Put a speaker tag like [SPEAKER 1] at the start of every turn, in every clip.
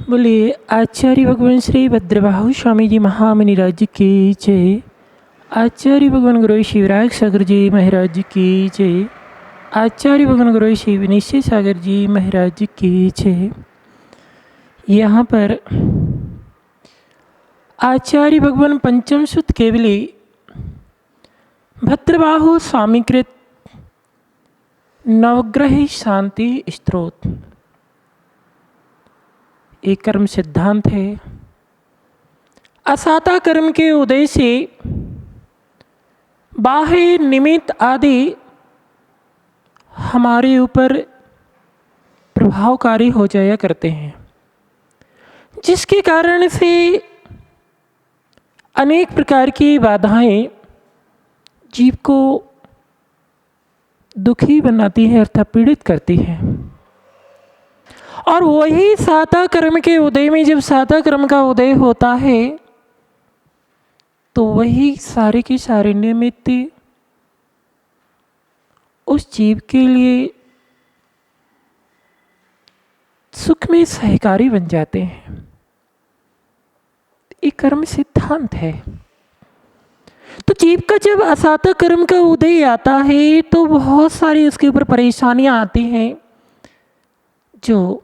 [SPEAKER 1] बोलिए आचार्य भगवान श्री भद्रबाहु स्वामी जी महामनि राज्य की जय। आचार्य भगवान गुरु शिवराज सागर जी महाराज की जय। आचार्य भगवान गुरु श्री विनिश्चय सागर जी महाराज की जय। यहाँ पर आचार्य भगवान पंचम सुत केवली भद्रबाहु स्वामीकृत नवग्रह शांति स्त्रोत एक कर्म सिद्धांत है। असाता कर्म के उदय से बाह्य निमित्त आदि हमारे ऊपर प्रभावकारी हो जाया करते हैं, जिसके कारण से अनेक प्रकार की बाधाएं जीव को दुखी बनाती हैं अर्थात पीड़ित करती हैं। और वही साता कर्म के उदय में जब साता कर्म का उदय होता है तो वही सारे के सारे निमित्त उस जीव के लिए सुख में सहकारी बन जाते हैं। एक कर्म सिद्धांत है। तो जीव का जब असाता कर्म का उदय आता है तो बहुत सारी उसके ऊपर परेशानियां आती हैं। जो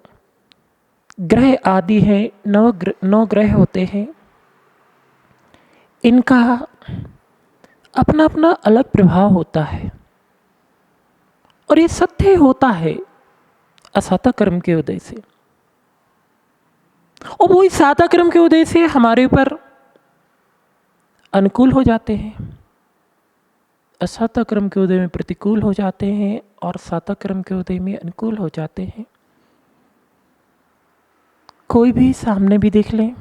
[SPEAKER 1] ग्रह आदि हैं, नौ ग्रह होते हैं, इनका अपना अपना अलग प्रभाव होता है और ये सत्य होता है असाता कर्म के उदय से। और वो इस साता कर्म के उदय से हमारे ऊपर अनुकूल हो जाते हैं, असाता कर्म के उदय में प्रतिकूल हो जाते हैं और साता कर्म के उदय में अनुकूल हो जाते हैं। कोई भी सामने भी देख लें,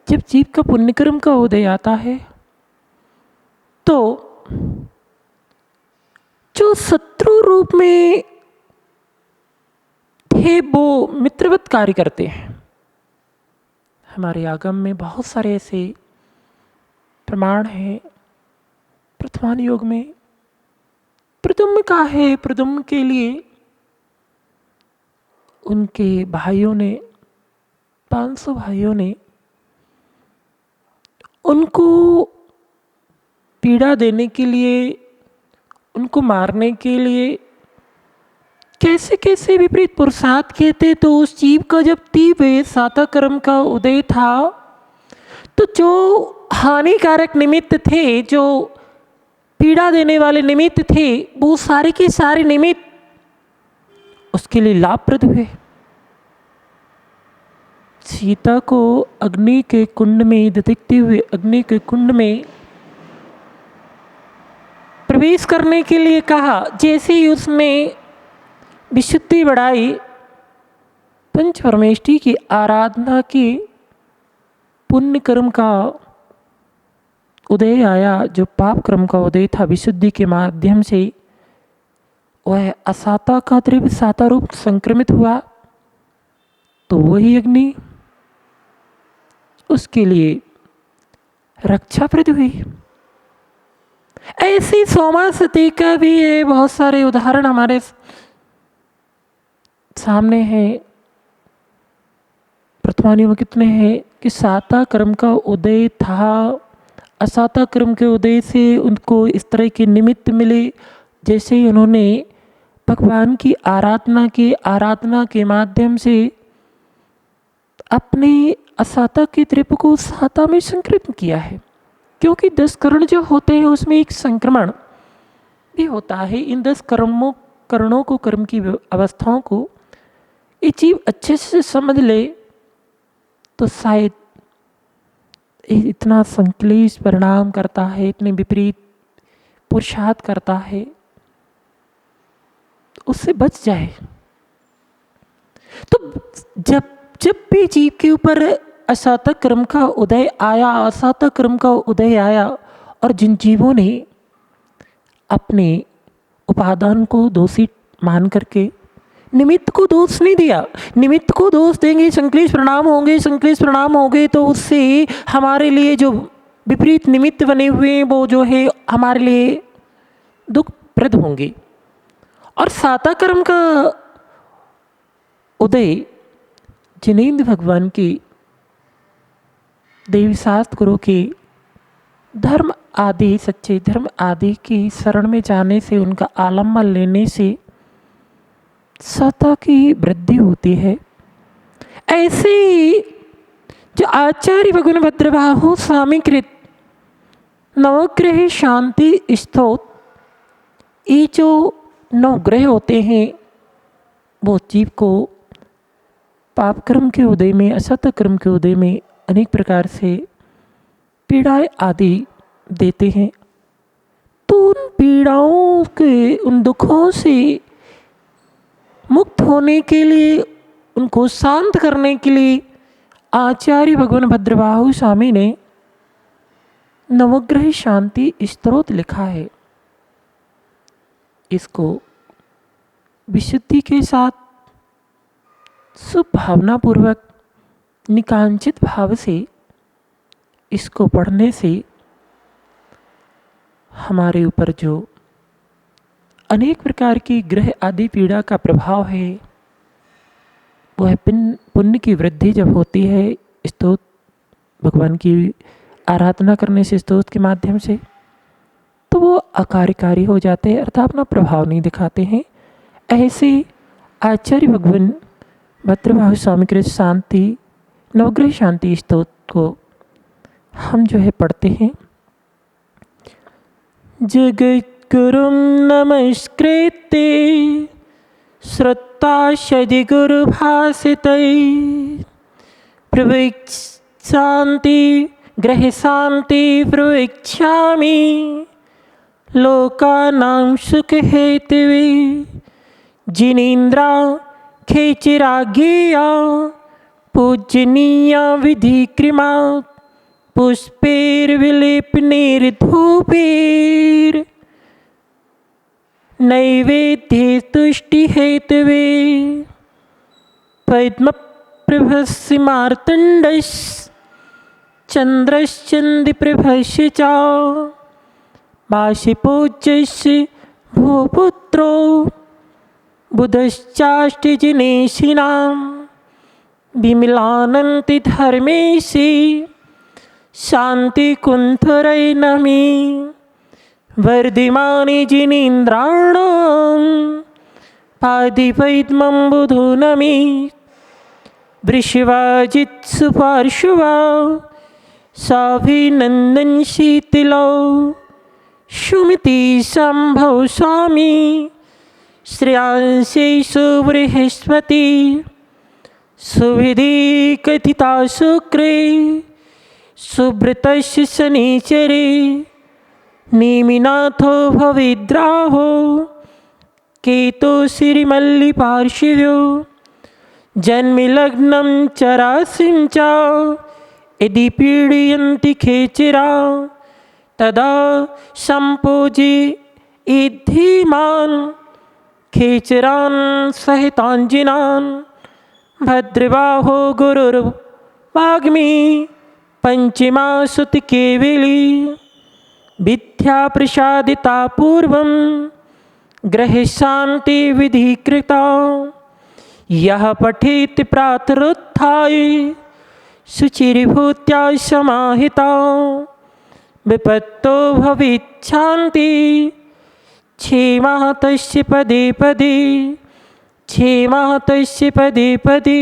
[SPEAKER 1] जब जीव का पुण्यकर्म का उदय आता है तो जो शत्रु रूप में थे वो मित्रवत कार्य करते हैं। हमारे आगम में बहुत सारे ऐसे प्रमाण हैं। प्रथमान योग में प्रदुम्न का है, प्रदुम्न के लिए उनके भाइयों ने 500 भाइयों ने उनको पीड़ा देने के लिए, उनको मारने के लिए कैसे कैसे विपरीत पुरुषार्थ किए थे। तो उस जीव का जब तीव्र साता कर्म का उदय था तो जो हानिकारक निमित्त थे, जो पीड़ा देने वाले निमित्त थे, वो सारे के सारे निमित्त उसके लिए लाभप्रद हुए। सीता को अग्नि के कुंड में दीप्ति हुए अग्नि के कुंड में प्रवेश करने के लिए कहा। जैसे ही उसमें विशुद्धि बढ़ाई, पंच परमेष्टि की आराधना की, पुण्य कर्म का उदय आया। जो पाप कर्म का उदय था विशुद्धि के माध्यम से, वह असाता का द्रव्य साता रूप संक्रमित हुआ। तो वही अग्नि उसके लिए रक्षाप्रद हुई। ऐसी सोमा सती का भी है, बहुत सारे उदाहरण हमारे सामने हैं। प्रथमानी में कितने हैं कि साता कर्म का उदय था, असाता कर्म के उदय से उनको इस तरह के निमित्त मिले। जैसे ही उन्होंने भगवान की आराधना के माध्यम से अपने असाता के द्रव्य को साता में संक्रमित किया है। क्योंकि 10 करण जो होते हैं उसमें एक संक्रमण भी होता है। इन 10 करणों को, कर्म की अवस्थाओं को ये जीव अच्छे से समझ ले तो शायद इतना संक्लेश परिणाम करता है, इतने विपरीत पुरुषार्थ करता है, उससे बच जाए। तो जब भी जीव के ऊपर असाता कर्म का उदय आया, असाता कर्म का उदय आया, और जिन जीवों ने अपने उपादान को दोषी मान करके निमित्त को दोष नहीं दिया, निमित्त को दोष देंगे संक्लेश परिणाम होंगे तो उससे हमारे लिए जो विपरीत निमित्त बने हुए हैं वो जो है हमारे लिए दुखप्रद होंगे। और साता कर्म का उदय जिनेंद्र भगवान की देवी शास्त्र गुरु की धर्म आदि सच्चे धर्म आदि की शरण में जाने से, उनका आलम्बन लेने से सत्ता की वृद्धि होती है। ऐसे ही जो आचार्य भगवान भद्रबाहु स्वामी कृत नवग्रह शांति स्तोत्र, ये जो नवग्रह होते हैं वो जीव को पाप कर्म के उदय में, असत कर्म के उदय में अनेक प्रकार से पीड़ाएं आदि देते हैं। तो उन पीड़ाओं के, उन दुखों से मुक्त होने के लिए, उनको शांत करने के लिए आचार्य भगवान भद्रबाहु स्वामी ने नवग्रह शांति स्तोत्र लिखा है। इसको विशुद्धि के साथ शुभ भावना पूर्वक निकांचित भाव से इसको पढ़ने से हमारे ऊपर जो अनेक प्रकार की ग्रह आदि पीड़ा का प्रभाव है, वह पुण्य की वृद्धि जब होती है स्तोत्र भगवान की आराधना करने से, स्तोत्र के माध्यम से, तो वो अकार्यकारी हो जाते हैं अर्थात अपना प्रभाव नहीं दिखाते हैं। ऐसे आचार्य भगवान भद्रबाहु स्वामी कृत शांति नवग्रह शांति स्तोत्र को हम जो है पढ़ते हैं। जगद्गुरुं नमस्कृत्य श्रुत्वा सद्गुरुभाषितैः प्रवक्ष्यामि ग्रह शांति प्रवक्ष्यामि लोकानां सुखहेतवे जिनेन्द्रा खेचिराज्ञेया पूजनीया विधिक्रमा पुष्पैर्विलेपनैर्धूपैर् नैवेद्ये तुष्टिहेतवे पद्मप्रभस्य मार्तण्डस्य चन्द्रश्चन्द्रप्रभस्य च वासिपूज्यस्य भूपुत्रो बुधश्चाष्टजिनेशिनां विमलानन्ति धर्मेशि शान्तिकुण्ठरै नमि वर्धिमानि जिनेन्द्राणां पादिपद्मं बुधो नमि वृषवाजित्सु पार्श्वा साभिनन्दन शीतलौ सुमति शम्भो स्वामी श्रेयांसे सुबृहस्पति सुविधि कथिता शुक्रे सुब्रतस्य शनिचरे नेमिनाथो भविद्राहो केतो श्रीमल्लिपार्श्वयो जन्मलग्नं चरासिं च यदि पीडयन्ति खेचरा तदा सम्पूजयेद्धीमान् खेचरान् सहिताञ्जिनान् भद्रबाहो गुरुर्वाग्मी पंचमा सुत केवली विद्या प्रसादिता पूर्वं ग्रह शांति विधिकृता यः पठेत् प्रातरुत्थाय शुचिर्भूत्या समाहिता विपत्तो भवेत् शान्ति क्षेमः तस्य पदे पदे क्षेमः तस्य पदे पदे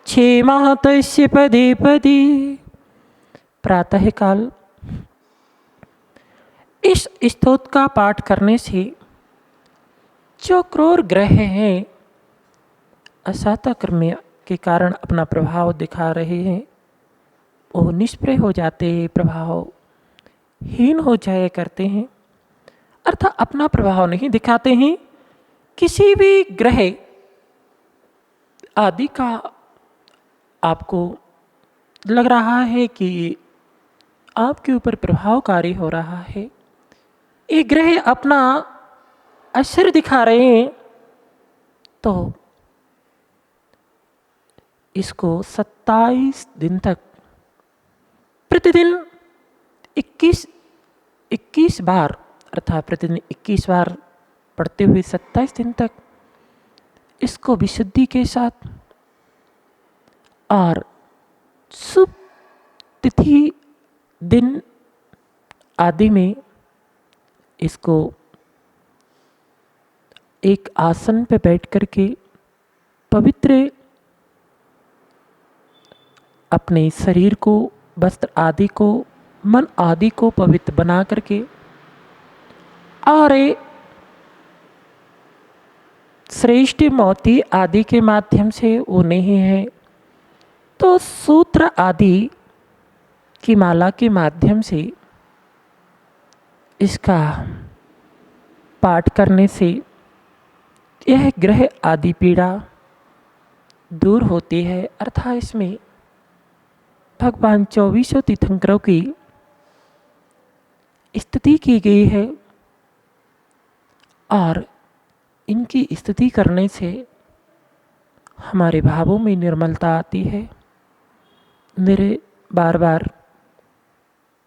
[SPEAKER 1] क्षेमः तस्य पदे पदे। प्रातःकाल इस स्तोत्र का पाठ करने से जो क्रूर ग्रह हैं असाता कर्म के कारण अपना प्रभाव दिखा रहे हैं, वो निष्प्रय हो जाते हैं, प्रभावहीन हो जाया करते हैं, अर्थात अपना प्रभाव नहीं दिखाते हैं। किसी भी ग्रह आदि का आपको लग रहा है कि आपके ऊपर प्रभावकारी हो रहा है, ये ग्रह अपना असर दिखा रहे हैं, तो इसको 27 दिन तक प्रतिदिन 21 बार अर्थात प्रतिदिन 21 बार पढ़ते हुए 27 दिन तक इसको विशुद्धि के साथ और शुभ तिथि दिन आदि में इसको एक आसन पे बैठ कर के पवित्र अपने शरीर को, वस्त्र आदि को, मन आदि को पवित्र बना करके और श्रेष्ठ मोती आदि के माध्यम से वो नहीं है तो सूत्र आदि की माला के माध्यम से इसका पाठ करने से यह ग्रह आदि पीड़ा दूर होती है। अर्थात इसमें भगवान 24 तीर्थंकरों की स्तुति की गई है और इनकी स्तुति करने से हमारे भावों में निर्मलता आती है। मेरे बार बार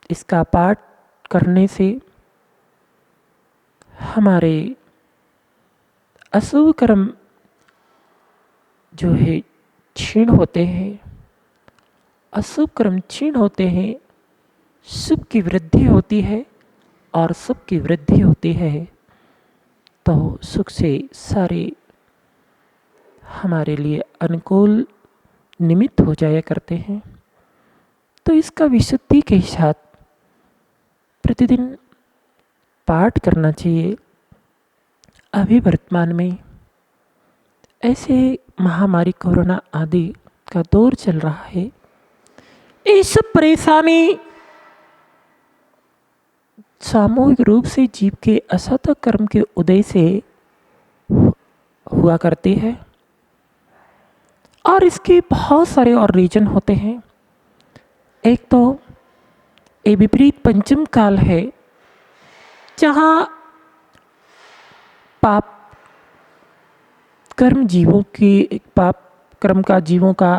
[SPEAKER 1] इसका पाठ करने से हमारे अशुभ कर्म जो है क्षीण होते हैं, अशुभ कर्म क्षीण होते हैं, शुभ की वृद्धि होती है और शुभ की वृद्धि होती है तो सुख से सारे हमारे लिए अनुकूल निमित्त हो जाया करते हैं। तो इसका विशुद्धि के साथ प्रतिदिन पाठ करना चाहिए। अभी वर्तमान में ऐसे महामारी कोरोना आदि का दौर चल रहा है। इस परेशानी सामूहिक रूप से जीव के असत कर्म के उदय से हुआ करती है और इसके बहुत सारे और रीजन होते हैं। एक तो ये विपरीत पंचम काल है जहाँ पाप कर्म जीवों की पाप कर्म का जीवों का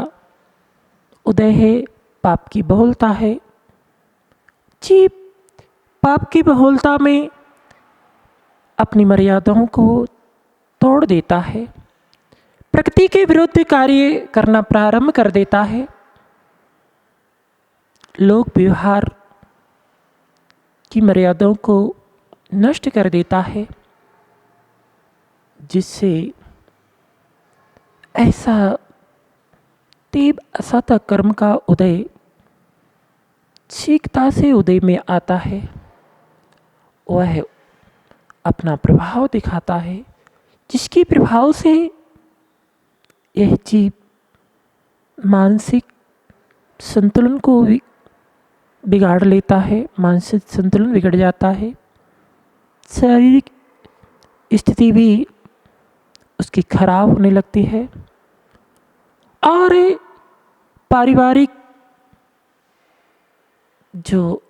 [SPEAKER 1] उदय है, पाप की बहुलता है। जीव पाप की बहुलता में अपनी मर्यादाओं को तोड़ देता है, प्रकृति के विरुद्ध कार्य करना प्रारंभ कर देता है, लोक व्यवहार की मर्यादाओं को नष्ट कर देता है, जिससे ऐसा तीव्र असत कर्म का उदय शीघ्रता से उदय में आता है। वह अपना प्रभाव दिखाता है, जिसके प्रभाव से यह जीव मानसिक संतुलन को बिगाड़ लेता है, मानसिक संतुलन बिगड़ जाता है, शारीरिक स्थिति भी उसकी खराब होने लगती है और पारिवारिक जो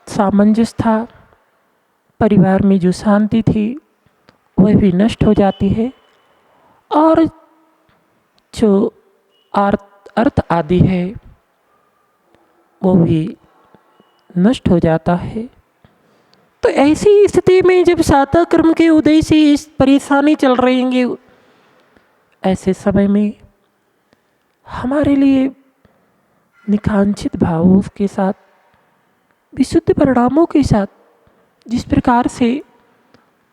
[SPEAKER 1] सामंजस्य था, परिवार में जो शांति थी वह भी नष्ट हो जाती है और जो अर्थ आदि है वो भी नष्ट हो जाता है। तो ऐसी स्थिति में जब सातः कर्म के उदय से इस परेशानी चल रही है, ऐसे समय में हमारे लिए निकांक्षित भावों के साथ, विशुद्ध परिणामों के साथ, जिस प्रकार से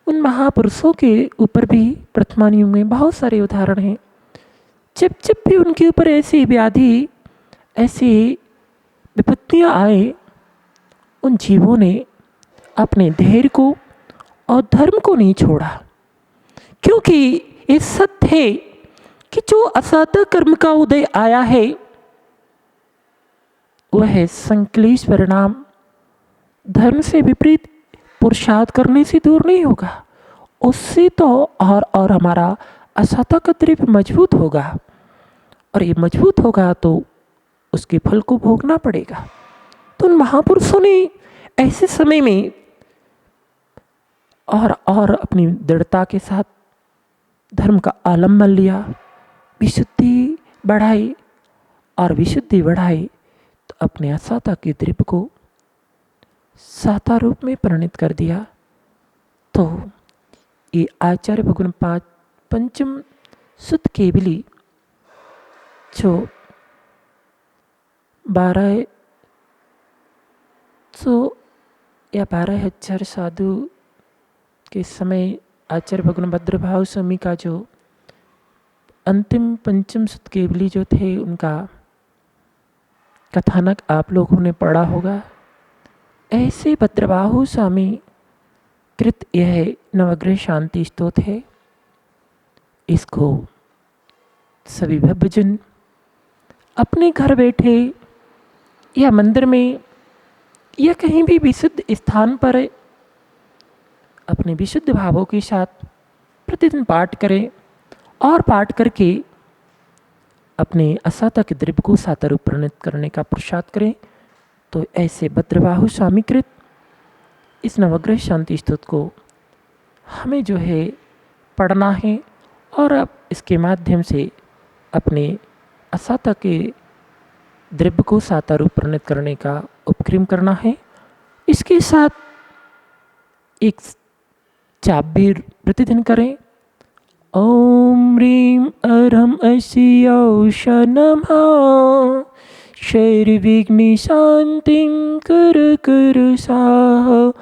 [SPEAKER 1] उन महापुरुषों के ऊपर भी वर्तमान युग में बहुत सारे उदाहरण हैं, जब जब भी उनके ऊपर ऐसी व्याधि, ऐसी विपत्तियाँ आए, उन जीवों ने अपने धैर्य को और धर्म को नहीं छोड़ा, क्योंकि ये सत्य है कि जो असत कर्म का उदय आया है वह संक्लेश परिणाम धर्म से विपरीत पुरुषार्थ करने से दूर नहीं होगा, उससे तो और हमारा असत का द्रव्य मजबूत होगा और ये मजबूत होगा तो उसके फल को भोगना पड़ेगा। तो उन महापुरुषों ने ऐसे समय में और अपनी दृढ़ता के साथ धर्म का आलम्बन लिया, विशुद्धि बढ़ाई और विशुद्धि बढ़ाई तो अपने असाता के द्रव्य को साता रूप में परिणित कर दिया। तो ये आचार्य भगवान पंचम सुत केवली जो 1200 साधु के समय आचार्य भगवान भद्रभाव स्वामी का जो अंतिम पंचम सुत केवली जो थे उनका कथानक आप लोगों ने पढ़ा होगा। ऐसे भद्रबाहु स्वामी कृत यह नवग्रह शांति स्तोत्र है। इसको सभी भक्तजन अपने घर बैठे या मंदिर में या कहीं भी विशुद्ध स्थान पर अपने विशुद्ध भावों के साथ प्रतिदिन पाठ करें और पाठ करके अपने असातक द्रव्य को साता रूप परिणत करने का पुरुषार्थ करें। तो ऐसे भद्रबाहु स्वामी कृत इस नवग्रह शांति स्तोत्र को हमें जो है पढ़ना है और अब इसके माध्यम से अपने असाता के द्रव्य को साता रूप परिणत करने का उपक्रम करना है। इसके साथ एक जाप भी प्रतिदिन करें। ओम ह्रीं अरहम असियौष नमः शैर्विघ्न शांतिं कर स्वाहा।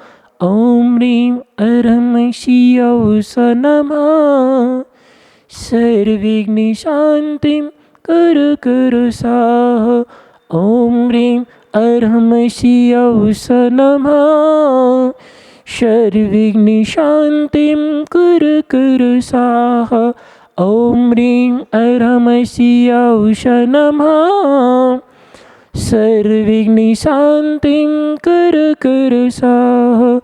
[SPEAKER 1] ओम ह्रीं अरहम असियौष नमः शैर्विघ्न शांतिं कर स्वाहा। ओम ह्रीं अरहम असियौष नमः शैर्विघ्न शांतिं कर स्वाहा। ओम ह्रीं अरहम असियौष नमः शैर्विघ्न शांतिं कर स्वाहा।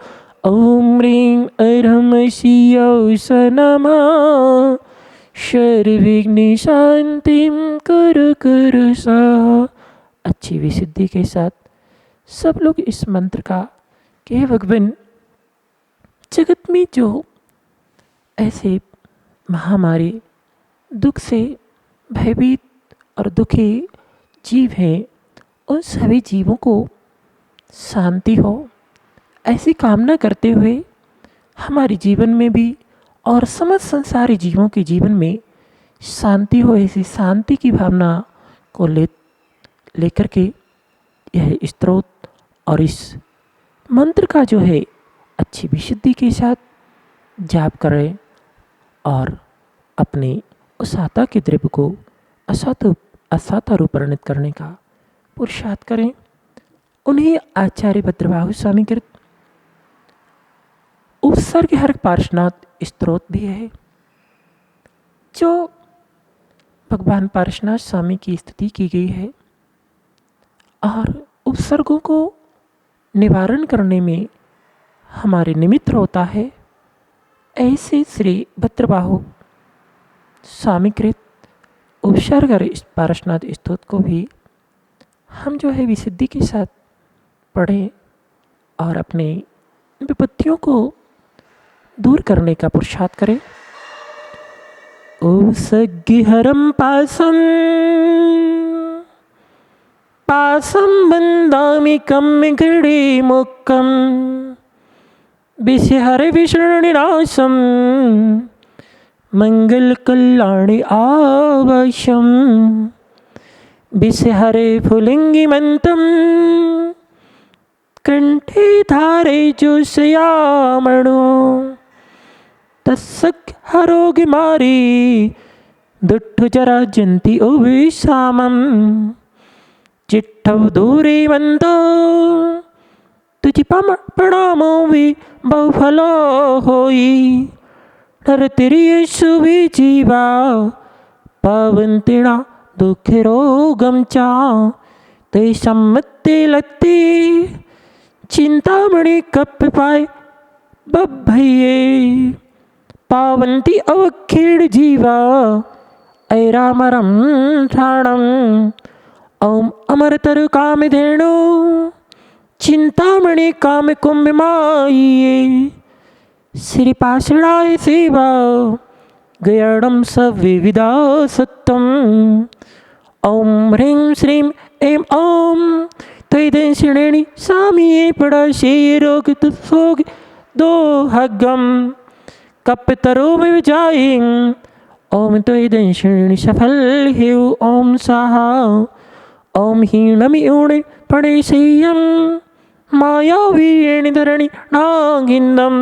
[SPEAKER 1] ओम ह्रीं अरहम असियौष नमः शैर्विघ्न शांतिं कर स्वाहा। अच्छी विशुद्धि के साथ सब लोग इस मंत्र का कि भगवान जगत में जो ऐसे महामारी दुख से भयभीत और दुखी जीव हैं उन सभी जीवों को शांति हो, ऐसी कामना करते हुए हमारे जीवन में भी और समस्त संसारी जीवों के जीवन में शांति हो, ऐसी शांति की भावना को लेकर के यह स्तोत्र और इस मंत्र का जो है अच्छी विशुद्धि के साथ जाप करें और अपने असाता के द्रव्य को असाता रूप परिणत करने का पुरुषार्थ करें। उन्हें आचार्य भद्रबाहु स्वामी कृत उपसर्ग हर पार्श्वनाथ स्तोत्र भी है जो भगवान पार्श्वनाथ स्वामी की स्तुति की गई है और उपसर्गों को निवारण करने में हमारे निमित्त होता है। ऐसे श्री भद्रबाहु स्वामी कृत उपसर्ग इस पार्श्वनाथ स्तोत्र को भी हम जो है विशुद्धि के साथ पढ़ें और अपने विपत्तियों को दूर करने का पुरुषार्थ करें। ओम सज्ञहरम पासम बंदामि कम घड़े मुक्कम विषहर विष्णुनिनाशम मंगल कल्याणी आवश्यम विषहरे फुलिंगी मंतम कंठे धारे जुषयामणु तस्सक हरोगि मारी दुट्ठ जरा जंती ओविशामम चिट्ठव दूरे वंतो तुझि प्रणामो भी बहुफलो होई नर तेरी शुभि जीवा पावन तिणा दुख रोगम चा ते सम्मते लत्ती चिंतामणि कप पाए बभये पावंती अवखीड़ जीवा ऐरामरम ठाणम। ओम अमरतर काम धेणु चिंतामणि काम कुंभ माये श्री पाषाणाय सेवा गयाणम सविविधा सत्तम। ओम ह्रीं श्रीं ऐं ओम त्वयि श्रेणी सामी पड़ा शेरोग तुसोग दो हगम कपतरो में विजायं ओम त्वयि श्रेणी सफल हेव ओम साहा। ओम हीणमियूण प्रणेशय्यं मायावीरेण धरणि नागिन्दं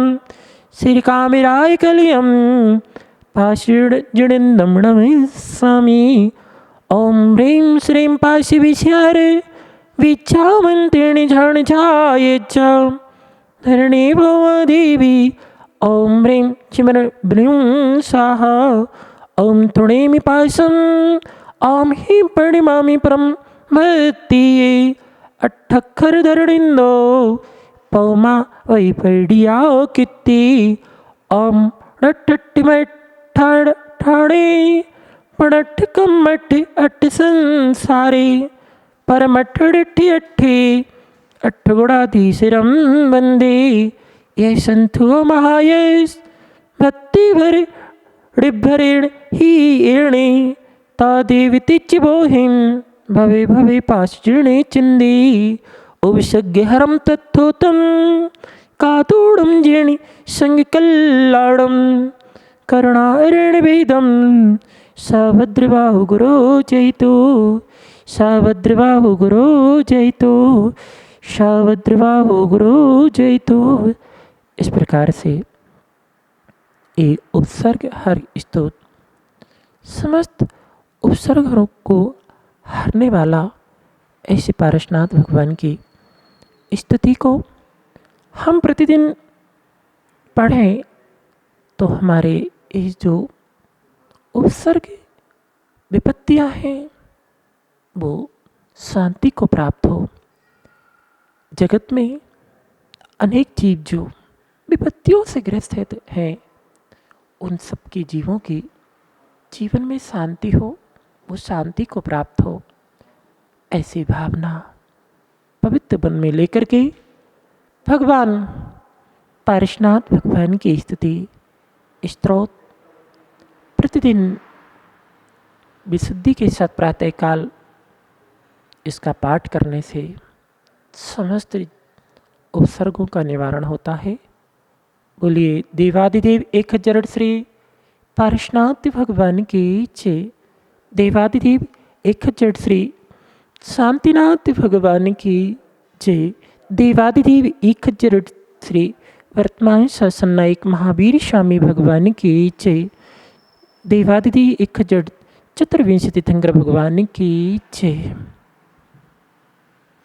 [SPEAKER 1] श्रीकामिराय कलियं पाषाणजडिन्दं नमस्सामि। ओम ह्रीं श्रीं पाशविषार विच्छामन्त्रिणि झणझाय च धरणी भवदेवी। ओम ह्रीं चिमरब्लीं स्वाहा। ओम तृणेमि पाशम् ओम हीं प्रणमामि परं भक्तिये। अट्ठक्षरधरणिन्दो पौमा वैपर्डिया कीर्ति। ओम रट्टट्टिमट्ठाणे पणट्ठकमट्ठ अट्ठ संसारे परमट्ठडिट्ठि अट्ठे अट्ठगुणाधीशरं वन्दे। ये सन्थो महायश भक्तिभर ऋभरेण हि एणे तादेवी तिच्चिबोहिं भवे भवे पाशजीर्णे चिन्दी। उपसग्यहरं तत्थोतं कातूडं जेणि संगकल्लाडं करुणारेण वेदं सभद्रबाहुगुरो जयतु सभद्रबाहुगुरो जयतु सभद्रबाहुगुरो जयतु। इस प्रकार से ये उपसर्ग हर स्तोत्र समस्त उपसर्गों को हरने वाला ऐसे पारसनाथ भगवान की स्तुति को हम प्रतिदिन पढ़ें तो हमारे ये जो उपसर्ग विपत्तियाँ हैं वो शांति को प्राप्त हो। जगत में अनेक जीव जो विपत्तियों से ग्रस्त हैं उन सब के जीवों की जीवन में शांति हो, वो शांति को प्राप्त हो। ऐसी भावना पवित्र मन में लेकर के भगवान पारसनाथ भगवान की स्तुति स्तोत्र प्रतिदिन विशुद्धि के साथ प्रातःकाल इसका पाठ करने से समस्त उपसर्गों का निवारण होता है। बोलिए देवादिदेव 1000 श्री पारसनाथ भगवान की जय। देवादिदेव 1000 श्री शांतिनाथ भगवान की जय। देवादिदेव 1000 श्री वर्तमान शासन नायक महावीर स्वामी भगवान की जय। देवादिदेव 1000 चतुर्विंशति तीर्थंकर भगवान की जय।